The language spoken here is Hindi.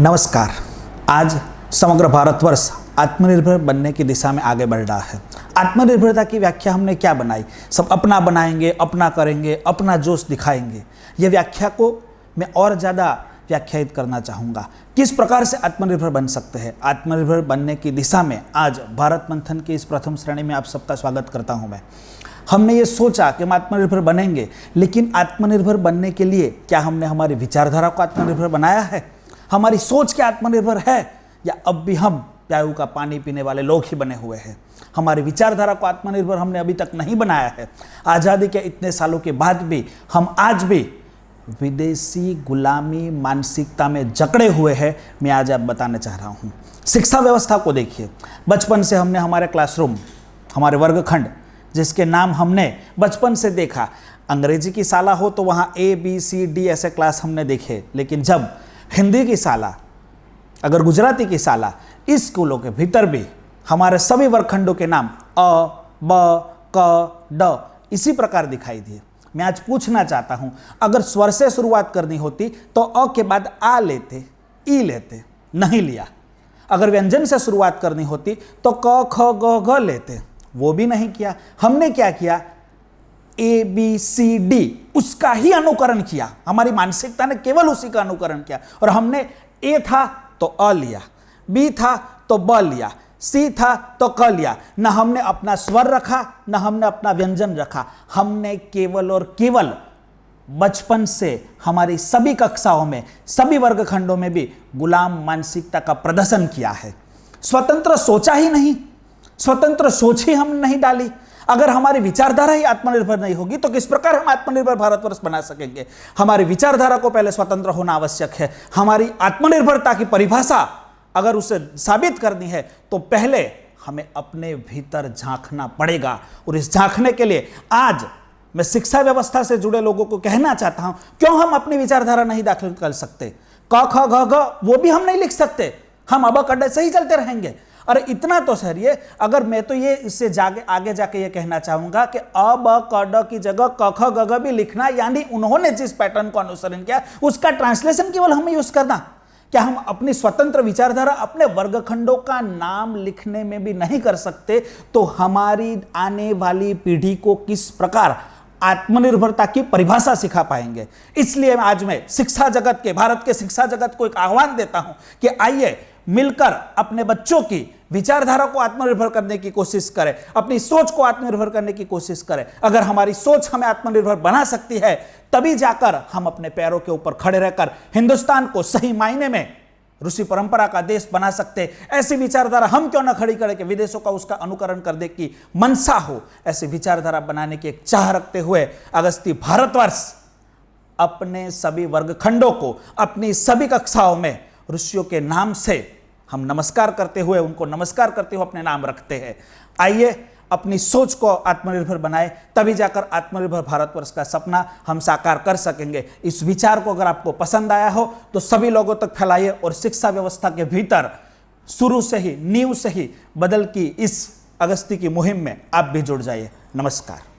नमस्कार। आज समग्र भारतवर्ष आत्मनिर्भर बनने की दिशा में आगे बढ़ रहा है। आत्मनिर्भरता की व्याख्या हमने क्या बनाई? सब अपना बनाएंगे, अपना करेंगे, अपना जोश दिखाएंगे। ये व्याख्या को मैं और ज़्यादा व्याख्यायित करना चाहूँगा। किस प्रकार से आत्मनिर्भर बन सकते हैं? आत्मनिर्भर बनने की दिशा में आज भारत मंथन की इस प्रथम श्रेणी में आप सबका स्वागत करता हूँ मैं। हमने ये सोचा कि हम आत्मनिर्भर बनेंगे, लेकिन आत्मनिर्भर बनने के लिए क्या हमने हमारी विचारधारा को आत्मनिर्भर बनाया है? हमारी सोच क्या आत्मनिर्भर है, या अब भी हम प्याऊ का पानी पीने वाले लोग ही बने हुए हैं? हमारी विचारधारा को आत्मनिर्भर हमने अभी तक नहीं बनाया है। आज़ादी के इतने सालों के बाद भी हम आज भी विदेशी गुलामी मानसिकता में जकड़े हुए हैं। मैं आज आप बताना चाह रहा हूँ। शिक्षा व्यवस्था को देखिए। बचपन से हमने हमारे क्लासरूम, हमारे वर्गखंड, जिसके नाम हमने बचपन से देखा, अंग्रेजी की शाला हो तो वहाँ ABCD ऐसे क्लास हमने देखे, लेकिन जब हिंदी की शाला, अगर गुजराती की शाला, इस स्कूलों के भीतर भी हमारे सभी वर्गखंडों के नाम अ, ब, क, ड इसी प्रकार दिखाई दिए। मैं आज पूछना चाहता हूं, अगर स्वर से शुरुआत करनी होती तो अ के बाद आ लेते, ई लेते, नहीं लिया। अगर व्यंजन से शुरुआत करनी होती तो क, ख, ग, घ लेते, वो भी नहीं किया। हमने क्या किया? ABCD उसका ही अनुकरण किया। हमारी मानसिकता ने केवल उसी का अनुकरण किया, और हमने A था तो अ लिया, B था तो ब लिया, C था तो क लिया। न हमने अपना स्वर रखा, न हमने अपना व्यंजन रखा। हमने केवल और केवल बचपन से हमारी सभी कक्षाओं में, सभी वर्गखंडों में भी गुलाम मानसिकता का प्रदर्शन किया है। स्वतंत्र सोचा ही नहीं, स्वतंत्र सोच ही हम नहीं डाली। अगर हमारी विचारधारा ही आत्मनिर्भर नहीं होगी तो किस प्रकार हम आत्मनिर्भर भारतवर्ष बना सकेंगे? हमारी विचारधारा को पहले स्वतंत्र होना आवश्यक है। हमारी आत्मनिर्भरता की परिभाषा अगर उसे साबित करनी है तो पहले हमें अपने भीतर झांकना पड़ेगा, और इस झांकने के लिए आज मैं शिक्षा व्यवस्था से जुड़े लोगों को कहना चाहता हूं, क्यों हम अपनी विचारधारा नहीं दाखिल कर सकते? क, ख, ग, घ वो भी हम नहीं लिख सकते, हम अब कड्डे से ही चलते रहेंगे। अरे इतना तो सरिए, अगर मैं तो ये इससे आगे जाके ये कहना चाहूंगा कि अ, ब, क, ड की जगह क, ख, ग, घ भी लिखना, यानी उन्होंने जिस पैटर्न को अनुसरण किया उसका ट्रांसलेशन केवल हमें यूज करना। क्या हम अपनी स्वतंत्र विचारधारा अपने वर्गखंडों का नाम लिखने में भी नहीं कर सकते, तो हमारी आने वाली पीढ़ी को किस प्रकार आत्मनिर्भरता की परिभाषा सिखा पाएंगे? इसलिए आज मैं शिक्षा जगत के, भारत के शिक्षा जगत को एक आह्वान देता हूं कि आइए मिलकर अपने बच्चों की विचारधारा को आत्मनिर्भर करने की कोशिश करें, अपनी सोच को आत्मनिर्भर करने की कोशिश करें। अगर हमारी सोच हमें आत्मनिर्भर बना सकती है, तभी जाकर हम अपने पैरों के ऊपर खड़े रहकर हिंदुस्तान को सही मायने में ऋषि परंपरा का देश बना सकते। ऐसी विचारधारा हम क्यों न खड़ी करें कि विदेशों का उसका अनुकरण करने की मनसा हो। ऐसी विचारधारा बनाने की एक चाह रखते हुए अगस्ती भारतवर्ष अपने सभी वर्गखंडों को, अपनी सभी कक्षाओं में ऋषियों के नाम से हम नमस्कार करते हुए, उनको नमस्कार करते हुए अपने नाम रखते हैं। आइए अपनी सोच को आत्मनिर्भर बनाए, तभी जाकर आत्मनिर्भर भारतवर्ष का सपना हम साकार कर सकेंगे। इस विचार को अगर आपको पसंद आया हो तो सभी लोगों तक फैलाइए, और शिक्षा व्यवस्था के भीतर शुरू से ही, नींव से ही बदल की इस अगस्ती की मुहिम में आप भी जुड़ जाइए। नमस्कार।